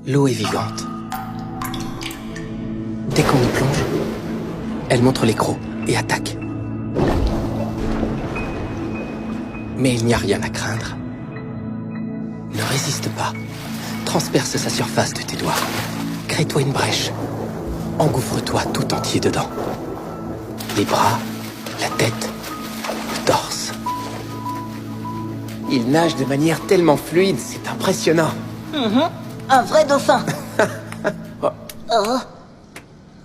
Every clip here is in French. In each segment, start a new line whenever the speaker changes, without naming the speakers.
L'eau est vivante. Dès qu'on y plonge, elle montre les crocs et attaque. Mais il n'y a rien à craindre. Ne résiste pas. Transperce sa surface de tes doigts. Crée-toi une brèche. Engouffre-toi tout entier dedans. Les bras, la tête, le torse. Il nage de manière tellement fluide, c'est impressionnant.
Un vrai dauphin. Oh.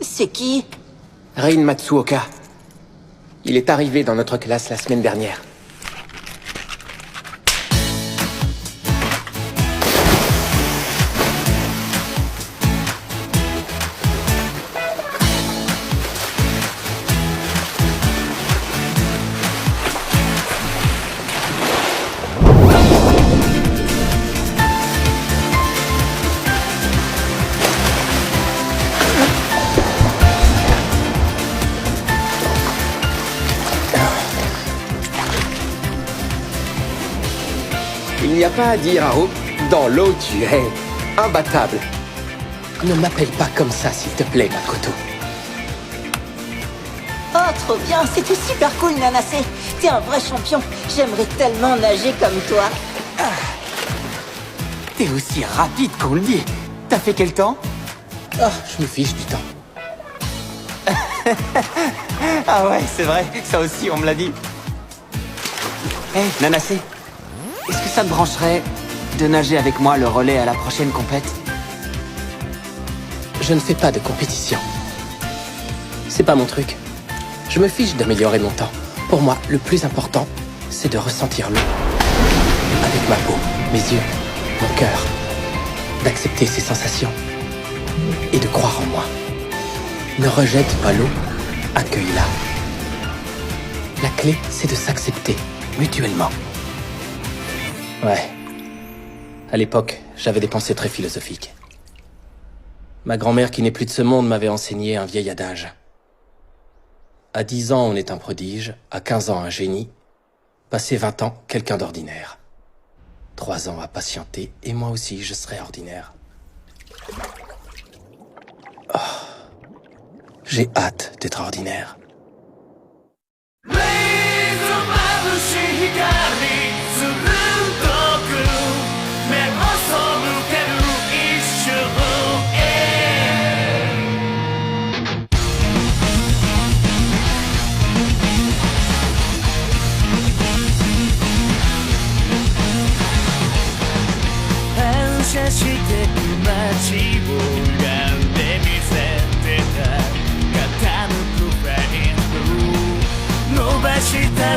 C'est qui?
Rin Matsuoka. Il est arrivé dans notre classe la semaine dernière. Il n'y a pas à dire, Haru. Dans l'eau, tu es imbattable. Ne m'appelle pas comme ça, s'il te plaît, Makoto.
Oh, trop bien. C'était super cool, Nanase. T'es un vrai champion. J'aimerais tellement nager comme toi.
T'es aussi rapide qu'on le dit. T'as fait quel temps?
Oh, je me fiche du temps.
Ah ouais, c'est vrai, ça aussi on me l'a dit. Hé, Nanase, est-ce que ça te brancherait de nager avec moi le relais à la prochaine compète?
Je ne fais pas de compétition. C'est pas mon truc. Je me fiche d'améliorer mon temps. Pour moi, le plus important, c'est de ressentir l'eau. Avec ma peau, mes yeux, mon cœur. D'accepter ses sensations. Et de croire en moi. Ne rejette pas l'eau, accueille-la. La clé, c'est de s'accepter, mutuellement. Ouais. À l'époque, j'avais des pensées très philosophiques. Ma grand-mère, qui n'est plus de ce monde, m'avait enseigné un vieil adage. À 10 ans, on est un prodige, à 15 ans, un génie, passé 20 ans, quelqu'un d'ordinaire. 3 ans à patienter, et moi aussi, je serai ordinaire. Oh. J'ai hâte d'être ordinaire.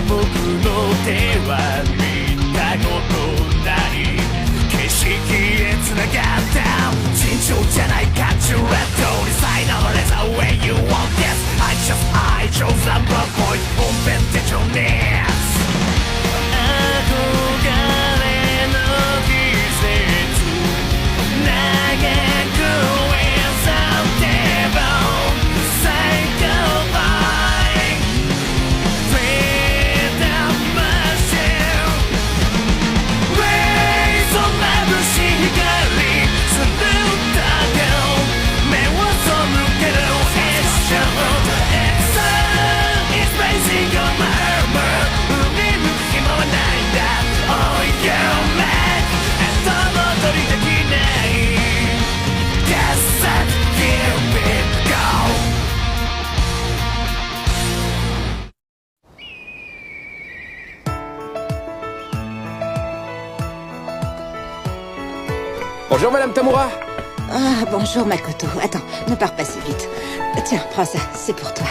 僕の手は見たことない景色へ繋がった尋常じゃない感情レッドにさいなまれた When you want this I chose number point 本編で情熱憧れの季節長く
Bonjour, Madame Tamura.
Ah, bonjour, Makoto. Attends, ne pars pas si vite. Tiens, prends ça, c'est pour toi.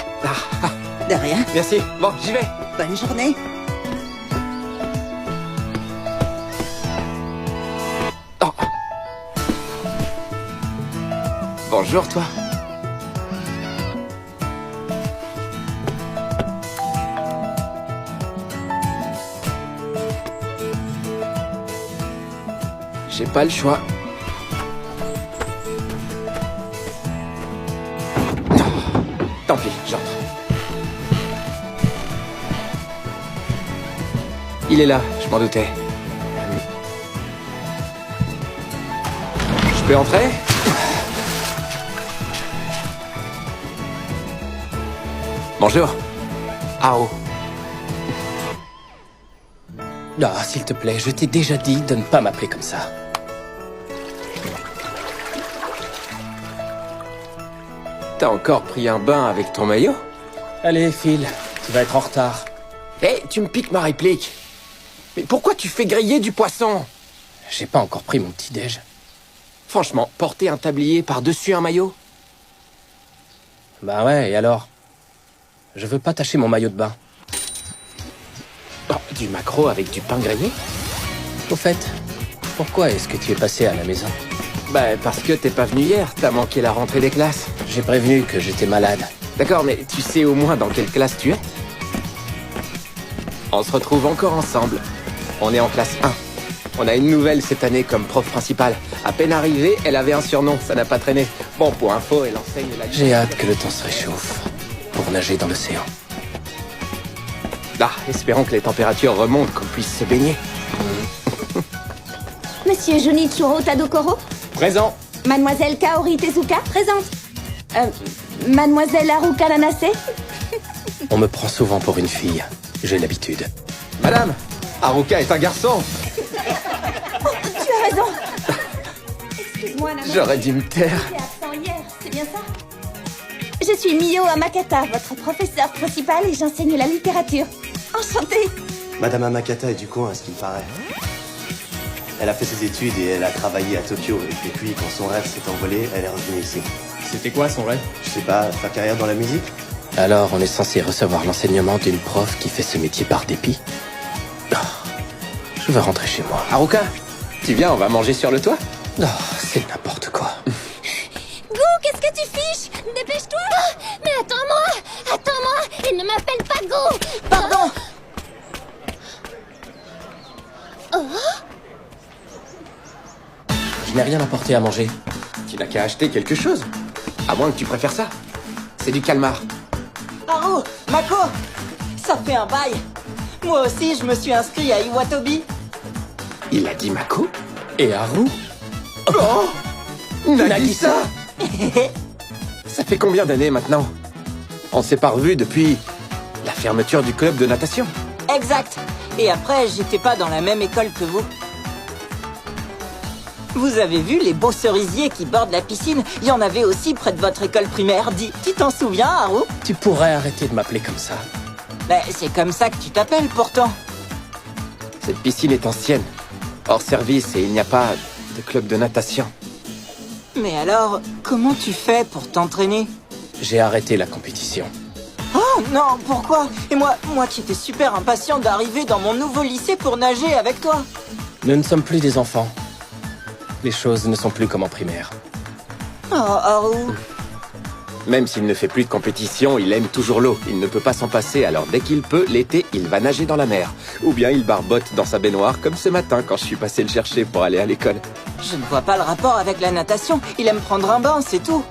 De rien.
Merci. Bon, j'y vais.
Bonne journée.
Oh. Bonjour, toi. J'ai pas le choix. Tant pis, j'entre. Il est là, je m'en doutais. Je
pouvez entrer. Bonjour. Haru.
Ah, s'il te plaît, je t'ai déjà dit de ne pas m'appeler comme ça.
T'as encore pris un bain avec ton maillot?
Allez, file, tu vas être en retard.
Hé, tu me piques ma réplique. Mais pourquoi tu fais griller du poisson?
J'ai pas encore pris mon petit-déj.
Franchement, porter un tablier par-dessus un maillot?
Bah ouais, et alors? Je veux pas tacher mon maillot de bain.
Oh, du maquereau avec du pain grillé?
Au fait, pourquoi est-ce que tu es passé à la maison?
Bah, parce que t'es pas venu hier, t'as manqué la rentrée des classes.
J'ai prévenu que j'étais malade.
D'accord, mais tu sais au moins dans quelle classe tu es? On se retrouve encore ensemble. On est en classe 1. On a une nouvelle cette année comme prof principale. À peine arrivée, elle avait un surnom, ça n'a pas traîné. Bon, pour info, elle enseigne la...
J'ai hâte que le temps se réchauffe pour nager dans l'océan.
Ah, espérons que les températures remontent, qu'on puisse se baigner.
Monsieur Junichiro Tadokoro?
Présent.
Mademoiselle Kaori Tezuka? Présente. Mademoiselle Haruka Nanase?
On me prend souvent pour une fille. J'ai l'habitude.
Madame, Haruka est un garçon.
Tu as raison. Excuse-moi, Nanase.
J'aurais dû me taire.
J'étais absent hier, c'est bien ça? Je suis Mio Amakata, votre professeur principal et j'enseigne la littérature. Enchantée.
Madame Amakata est du coin, à ce qu'il paraît. Elle a fait ses études et elle a travaillé à Tokyo. Et puis, quand son rêve s'est envolé, elle est revenue ici.
C'était quoi son rêve?
Je sais pas, faire carrière dans la musique?
Alors, on est censé recevoir l'enseignement d'une prof qui fait ce métier par dépit? Oh, je veux rentrer chez moi.
Haruka, tu viens, on va manger sur le toit?
Oh, c'est n'importe quoi.
Gou, qu'est-ce que tu fiches? Dépêche-toi! Mais attends-moi! Attends-moi! Il ne m'appelle pas Gou!
Pardon.
Je n'ai rien apporté à manger.
Tu n'as qu'à acheter quelque chose. À moins que tu préfères ça. C'est du calmar.
Haru, Mako, ça fait un bail. Moi aussi, je me suis inscrit à Iwatobi.
Il a dit Mako?
Et Haru?
Oh, Nagisa. Ça fait combien d'années maintenant? On s'est pas revus depuis la fermeture du club de natation.
Exact. Et après, j'étais pas dans la même école que vous. Vous avez vu les beaux cerisiers qui bordent la piscine? Il y en avait aussi près de votre école primaire. Dis, tu t'en souviens, Haru?
Tu pourrais arrêter de m'appeler comme ça.
Ben, c'est comme ça que tu t'appelles, pourtant.
Cette piscine est ancienne, hors service, et il n'y a pas de club de natation.
Mais alors, comment tu fais pour t'entraîner?
J'ai arrêté la compétition.
Oh non, pourquoi? Et moi qui étais super impatient d'arriver dans mon nouveau lycée pour nager avec toi.
Nous ne sommes plus des enfants. Les choses ne sont plus comme en primaire.
Oh, Haru.
Même s'il ne fait plus de compétition, il aime toujours l'eau. Il ne peut pas s'en passer, alors dès qu'il peut, l'été, il va nager dans la mer. Ou bien il barbote dans sa baignoire, comme ce matin quand je suis passé le chercher pour aller à l'école.
Je ne vois pas le rapport avec la natation. Il aime prendre un bain, c'est tout.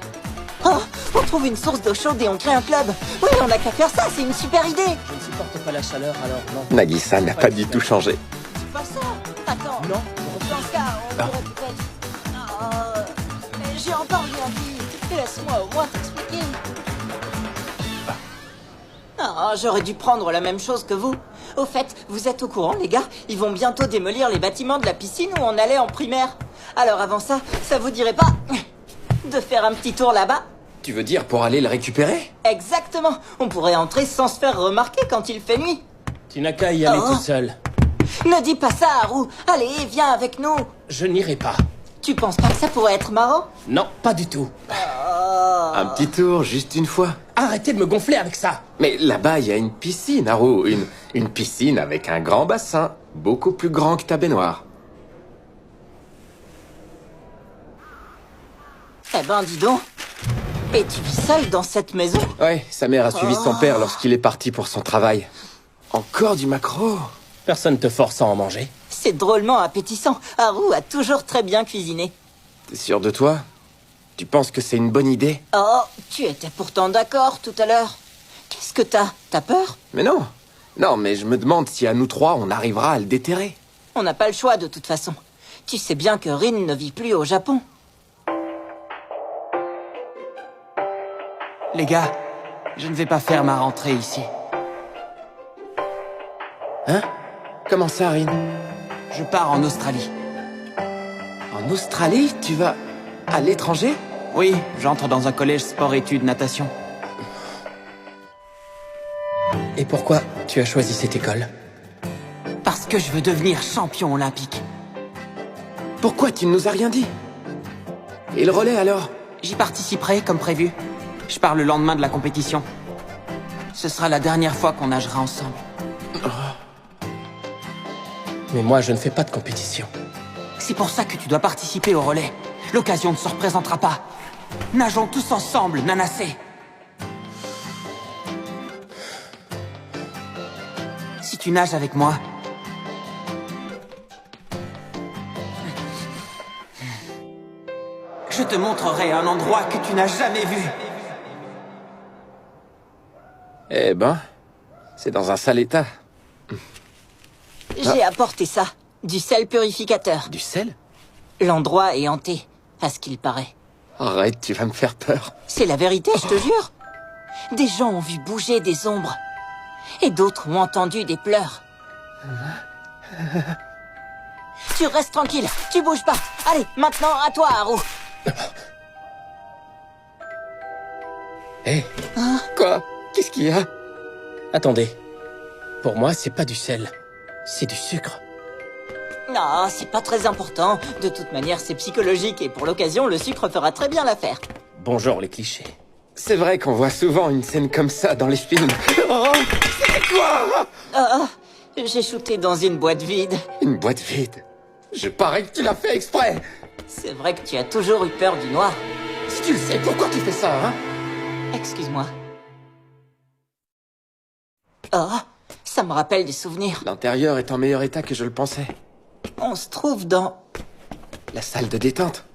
Oh, on trouve une source d'eau chaude et on crée un club. Oui, on n'a qu'à faire ça, c'est une super idée.
Je ne supporte pas la chaleur, alors non.
Nagisa n'a pas du tout changé.
C'est pas ça. Attends.
Non.
Dans ce cas, on dirait peut-être... j'ai encore rien vu. Laisse-moi au moins t'expliquer. Ah, j'aurais dû prendre la même chose que vous. Au fait, vous êtes au courant, les gars? Ils vont bientôt démolir les bâtiments de la piscine où on allait en primaire. Alors avant ça, ça vous dirait pas de faire un petit tour là-bas?
Tu veux dire pour aller le récupérer?
Exactement. On pourrait entrer sans se faire remarquer quand il fait nuit.
Tu n'as qu'à y aller
Oh.
tout seul.
Ne dis pas ça, Haru. Allez, viens avec nous.
Je n'irai pas.
Tu penses pas que ça pourrait être marrant?
Non, pas du tout.
Un petit tour, juste une fois.
Arrêtez de me gonfler avec ça.
Mais là-bas, il y a une piscine, Haru. Une piscine avec un grand bassin. Beaucoup plus grand que ta baignoire.
Eh ben, dis donc. Et tu vis seul dans cette maison?
Ouais, sa mère a suivi son père lorsqu'il est parti pour son travail. Encore du maquereau?
Personne te force à en manger.
C'est drôlement appétissant. Haru a toujours très bien cuisiné.
T'es sûr de toi? Tu penses que c'est une bonne idée?
Oh, tu étais pourtant d'accord tout à l'heure. Qu'est-ce que t'as? T'as peur?
Mais non. Non, mais je me demande si à nous trois, on arrivera à le déterrer.
On n'a pas le choix de toute façon. Tu sais bien que Rin ne vit plus au Japon. Les gars, je ne vais pas faire ma rentrée ici.
Hein? Comment ça, Rin?
Je pars en Australie.
En Australie? Tu vas... à l'étranger?
Oui, j'entre dans un collège sport-études natation.
Et pourquoi tu as choisi cette école?
Parce que je veux devenir champion olympique.
Pourquoi tu ne nous as rien dit? Et le relais, alors?
J'y participerai comme prévu. Je pars le lendemain de la compétition. Ce sera la dernière fois qu'on nagera ensemble.
Mais moi, je ne fais pas de compétition.
C'est pour ça que tu dois participer au relais. L'occasion ne se représentera pas. Nageons tous ensemble, Nanacé. Si tu nages avec moi... je te montrerai un endroit que tu n'as jamais vu.
Eh ben, c'est dans un sale état.
J'ai apporté ça. Du sel purificateur.
Du sel?
L'endroit est hanté, à ce qu'il paraît.
Arrête, tu vas me faire peur.
C'est la vérité, je te jure. Des gens ont vu bouger des ombres. Et d'autres ont entendu des pleurs. Tu restes tranquille, tu bouges pas. Allez, maintenant à toi, Haru.
Hé,
Quoi? Qu'est-ce qu'il y a?
attendez. Pour moi, c'est pas du sel. C'est du sucre.
Non, c'est pas très important. De toute manière, c'est psychologique et pour l'occasion, le sucre fera très bien l'affaire.
Bonjour les clichés.
C'est vrai qu'on voit souvent une scène comme ça dans les films. Oh, c'est quoi?
Ah, j'ai shooté dans une boîte vide.
Une boîte vide. Je parie que tu l'as fait exprès.
C'est vrai que tu as toujours eu peur du noir.
Si tu le sais, pourquoi tu fais ça, hein?
Excuse-moi. Oh, ça me rappelle des souvenirs.
L'intérieur est en meilleur état que je le pensais.
On se trouve dans...
La salle de détente.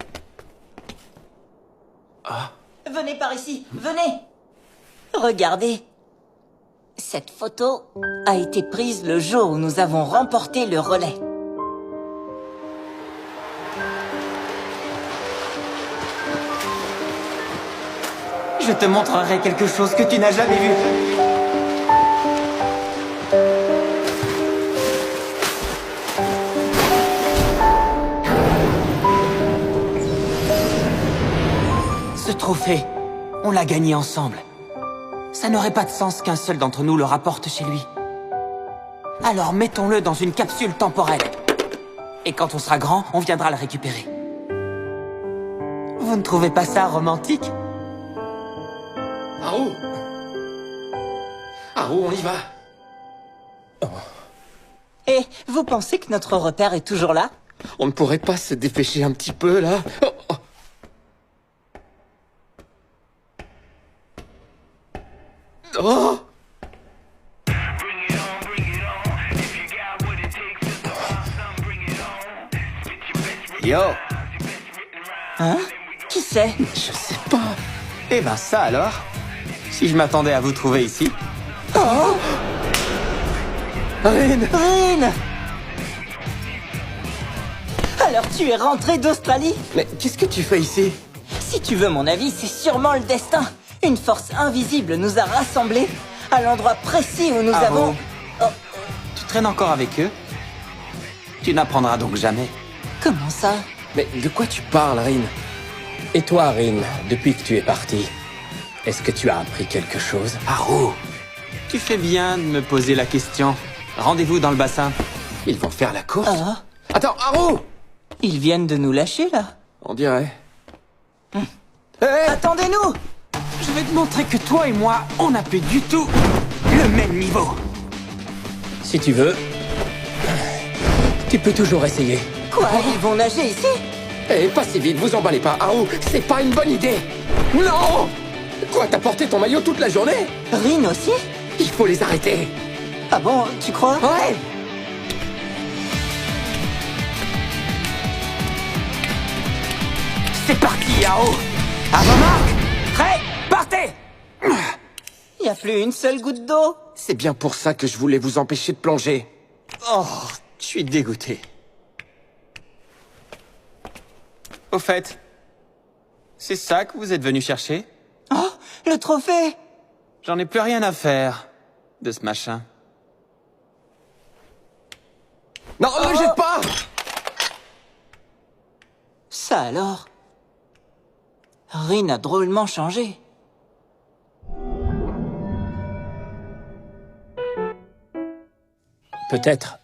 Venez par ici, venez. Regardez. Cette photo a été prise le jour où nous avons remporté le relais. Je te montrerai quelque chose que tu n'as jamais vu. Ce trophée, on l'a gagné ensemble. Ça n'aurait pas de sens qu'un seul d'entre nous le rapporte chez lui. Alors mettons-le dans une capsule temporelle. Et quand on sera grand, on viendra le récupérer. Vous ne trouvez pas ça romantique?
Haru! Haru, on y va!
Et vous pensez que notre repère est toujours là?
On ne pourrait pas se dépêcher un petit peu, là? Oh, oh. Oh!
Yo,
Hein? Qui c'est?
Je sais pas.
eh ben ça alors. Si je m'attendais à vous trouver ici.
Rin!
Rin! Alors tu es rentré d'Australie?
Mais qu'est-ce que tu fais ici?
Si tu veux mon avis, c'est sûrement le destin. Une force invisible nous a rassemblés à l'endroit précis où nous
Ah
avons...
bon? Tu traînes encore avec eux? Tu n'apprendras donc jamais.
Comment ça?
Mais de quoi tu parles, Rin?
Et toi, Rin, depuis que tu es parti, est-ce que tu as appris quelque chose?
Haru, tu fais bien de me poser la question. Rendez-vous dans le bassin.
Ils vont faire la course?
Ah,
Attends, Haru!
ils viennent de nous lâcher là.
On dirait.
Attendez-nous!
Je vais te montrer que toi et moi, on n'a plus du tout le même niveau.
Si tu veux, tu peux toujours essayer.
Quoi? Ils vont nager ici?
Eh, pas si vite, vous emballez pas, Haru! C'est pas une bonne idée! Non! Quoi, t'as porté ton maillot toute la journée?
Rin aussi?
Il faut les arrêter!
Ah bon, tu crois?
Ouais!
C'est parti, Haru. À vos marques. Prêt? Partez.
Y a plus une seule goutte d'eau?
C'est bien pour ça que je voulais vous empêcher de plonger.
Oh, je suis dégoûté. Au fait, c'est ça que vous êtes venu chercher?
Oh, Le trophée!
J'en ai plus rien à faire de ce machin.
Non, ne jette pas!
Ça alors? Rin a drôlement changé.
Peut-être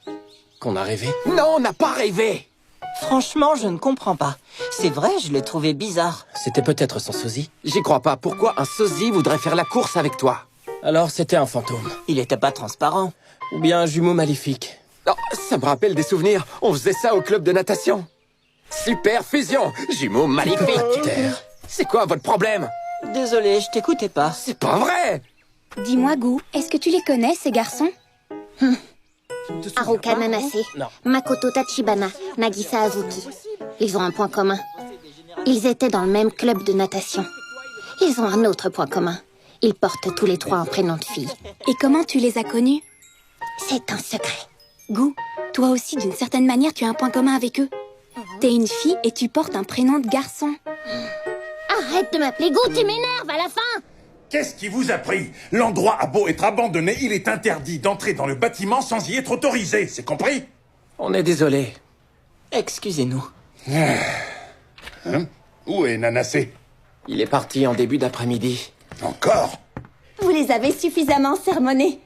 qu'on a rêvé.
Non, on n'a pas rêvé!
Franchement, je ne comprends pas. C'est vrai, je l'ai trouvé bizarre.
C'était peut-être son sosie.
J'y crois pas. Pourquoi un sosie voudrait faire la course avec toi?
Alors c'était un fantôme.
Il était pas transparent.
Ou bien un jumeau maléfique.
Oh, ça me rappelle des souvenirs. On faisait ça au club de natation. Super fusion! Jumeaux maléfiques!
Terre.
C'est quoi votre problème?
Désolé, je t'écoutais pas.
C'est pas vrai!
Dis-moi, Gu, est-ce que tu les connais, ces garçons?
Haruka Nanase,
Non.
Makoto Tachibana, Nagisa Azuki. Ils ont un point commun. Ils étaient dans le même club de natation. Ils ont un autre point commun. Ils portent tous les trois un prénom de fille.
Et comment tu les as connus?
C'est un secret.
Gu, toi aussi, d'une certaine manière, tu as un point commun avec eux. T'es une fille et tu portes un prénom de garçon.
Arrête de m'appeler Gu, tu m'énerves à la fin.
Qu'est-ce qui vous a pris? L'endroit a beau être abandonné, il est interdit d'entrer dans le bâtiment sans y être autorisé, c'est compris?
On est désolé.
Excusez-nous.
Hein? Où est Nanase?
Il est parti en début d'après-midi.
Encore?
Vous les avez suffisamment sermonnés.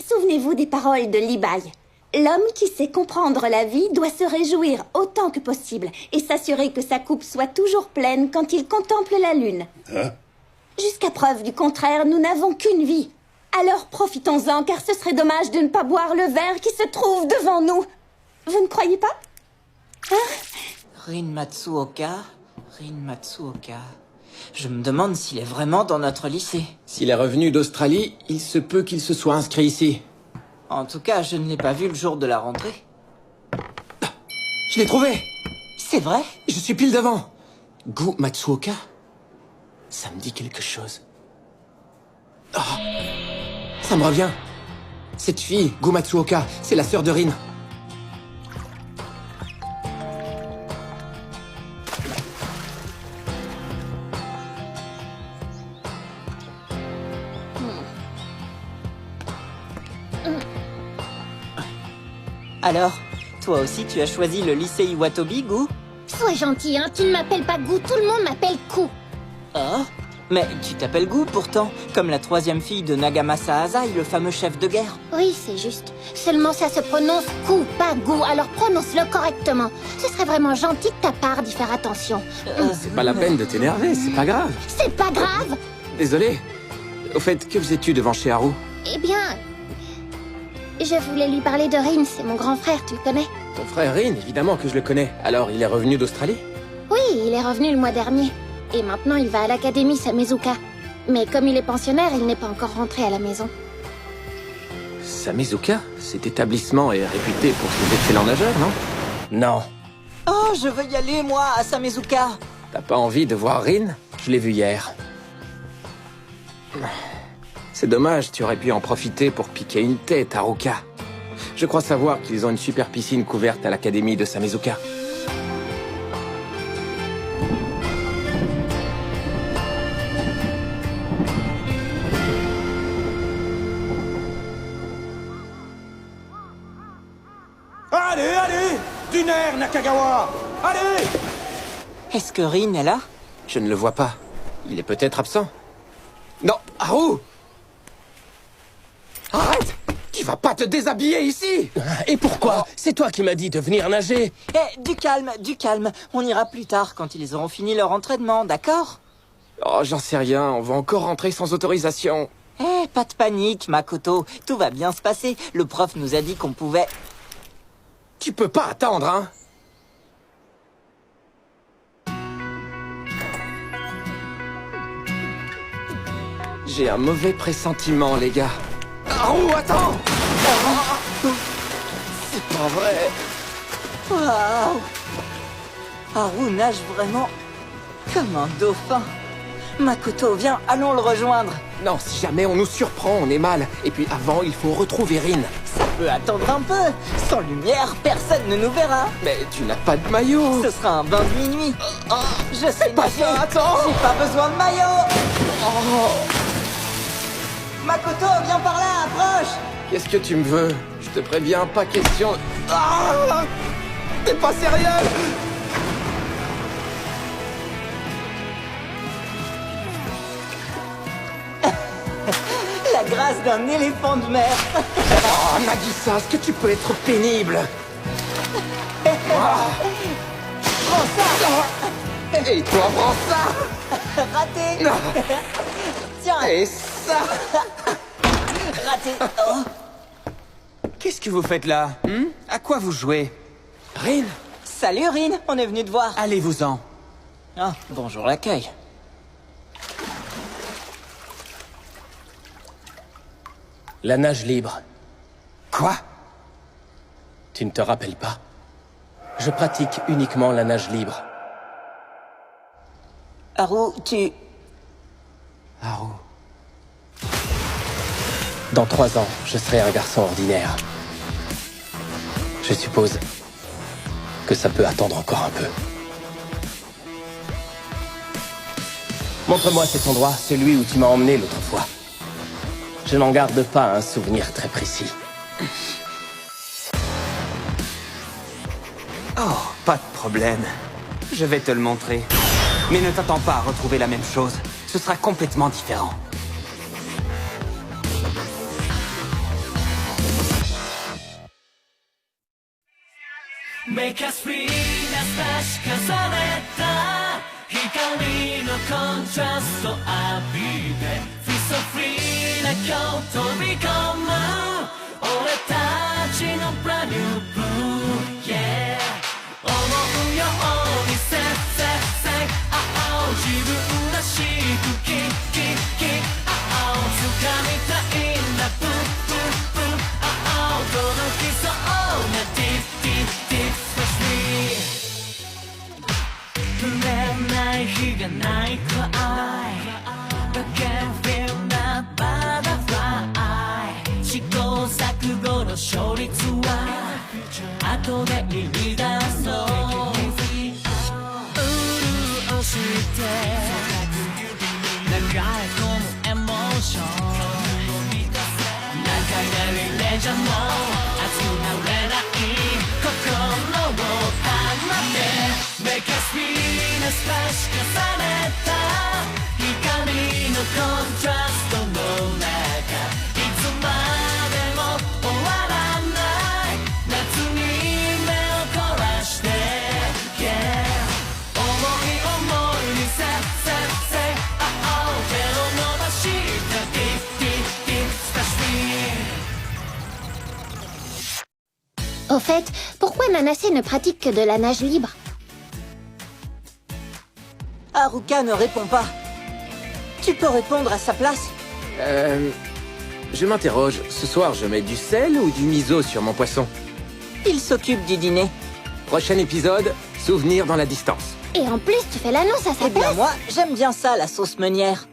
Souvenez-vous des paroles de Libai. L'homme qui sait comprendre la vie doit se réjouir autant que possible et s'assurer que sa coupe soit toujours pleine quand il contemple la lune.
Hein?
Jusqu'à preuve du contraire, nous n'avons qu'une vie. Alors profitons-en, car ce serait dommage de ne pas boire le verre qui se trouve devant nous. Vous ne croyez pas?
Rin Matsuoka. Je me demande s'il est vraiment dans notre lycée.
S'il est revenu d'Australie, il se peut qu'il se soit inscrit ici.
En tout cas, je ne l'ai pas vu le jour de la rentrée.
Je l'ai trouvé!
C'est vrai?
Je suis pile devant. Gu Matsuoka? Ça me dit quelque chose. Ah, ça me revient. Cette fille, Gu Matsuoka, c'est la sœur de Rin.
Alors, toi aussi tu as choisi le lycée Iwatobi, Gu?
Sois gentil, hein, tu ne m'appelles pas Gu, tout le monde m'appelle Ku.
Ah? Mais tu t'appelles Gu pourtant, comme la troisième fille de Nagamasa Azai, le fameux chef de guerre.
Oui, c'est juste. Seulement ça se prononce Ku, pas Gu, alors prononce-le correctement. Ce serait vraiment gentil de ta part d'y faire attention.
C'est pas la peine de t'énerver, c'est pas grave.
C'est pas grave.
Désolé. Au fait, que faisais-tu devant chez Haru?
Eh bien... Je voulais lui parler de Rin, c'est mon grand frère, tu le connais?
Ton frère Rin, évidemment que je le connais. Alors, il est revenu d'Australie?
Oui, il est revenu le mois dernier. Et maintenant, il va à l'académie Samezuka. Mais comme il est pensionnaire, il n'est pas encore rentré à la maison.
Samezuka? Cet établissement est réputé pour ses excellents nageurs, non? Non.
Oh, je veux y aller, moi, à Samezuka.
T'as pas envie de voir Rin? Je l'ai vu hier. C'est dommage, tu aurais pu en profiter pour piquer une tête à Haruka. Je crois savoir qu'ils ont une super piscine couverte à l'académie de Samezuka.
Allez, du nerf, Nakagawa! Allez!
Est-ce que Rin est là?
Je ne le vois pas. Il est peut-être absent. Non, Haru! Arrête! Tu vas pas te déshabiller ici! Et pourquoi? C'est toi qui m'as dit de venir nager!
Eh, du calme. On ira plus tard quand ils auront fini leur entraînement, d'accord?
Oh, j'en sais rien, on va encore rentrer sans autorisation.
Eh, pas de panique, Makoto. Tout va bien se passer. Le prof nous a dit qu'on pouvait...
Tu peux pas attendre, hein? J'ai un mauvais pressentiment, les gars. Haru, attends! C'est pas vrai.
Waouh! Haru nage vraiment comme un dauphin. Makoto, viens, allons le rejoindre.
Non, si jamais on nous surprend, on est mal. Et puis avant, il faut retrouver Rin.
Ça peut attendre un peu. Sans lumière, personne ne nous verra.
Mais tu n'as pas de maillot.
Ce sera un bain de minuit. Je sais
pas
nager.
ça, attends.
J'ai pas besoin de maillot.
Oh.
Makoto, viens par là, approche.
Qu'est-ce que tu me veux? Je te préviens, pas question... Ah! T'es pas sérieux?
La grâce d'un éléphant de mer.
Oh, Nagisa, est-ce que tu peux être pénible?
Prends ça.
Et toi, prends ça!
Raté. Tiens,
Et ça!
raté. Oh.
Qu'est-ce que vous faites là? À quoi vous jouez?
Rin!
Salut Rin, on est venu te voir.
Allez-vous-en.
Ah, bonjour l'accueil.
La nage libre.
Quoi?
Tu ne te rappelles pas? Je pratique uniquement la nage libre.
Haru, tu...
Haru.
Dans 3 ans, je serai un garçon ordinaire. Je suppose que ça peut attendre encore un peu. Montre-moi cet endroit, celui où tu m'as emmené l'autre fois. Je n'en garde pas un souvenir très précis.
Oh, pas de problème. Je vais te le montrer. Mais ne t'attends pas à retrouver la même chose. Ce sera complètement différent.
Make us free な差し重ねた光のコントラスト浴びて Feel so free な今日飛び込む俺たちの brand new blue Yeah 思うように Say say say oh 自分らしくキキキ oh 掴みたいんだ Boom boom boom oh 届きそうな Deep deep deep触れない日がないくらい But can't feel that butterfly 試行錯誤の勝率は後で言い出そう潤して流れ込むエモーション何回なりレジャーも熱くなれない心を放って Make us feel な差し重ねた光のコントラストの中いつまでも終わらない夏に目を凝らして Yeah 思い思いに Say say say oh 手を伸ばした Deep deep deep Touch me
Au fait, pourquoi Nanase ne pratique que de la nage libre?
Haruka ne répond pas. Tu peux répondre à sa place?
Je m'interroge. Ce soir, je mets du sel ou du miso sur mon poisson?
Il s'occupe du dîner.
Prochain épisode, souvenir dans la distance.
Et en plus, tu fais l'annonce à sa
Eh bien
place.
moi, j'aime bien ça, la sauce meunière.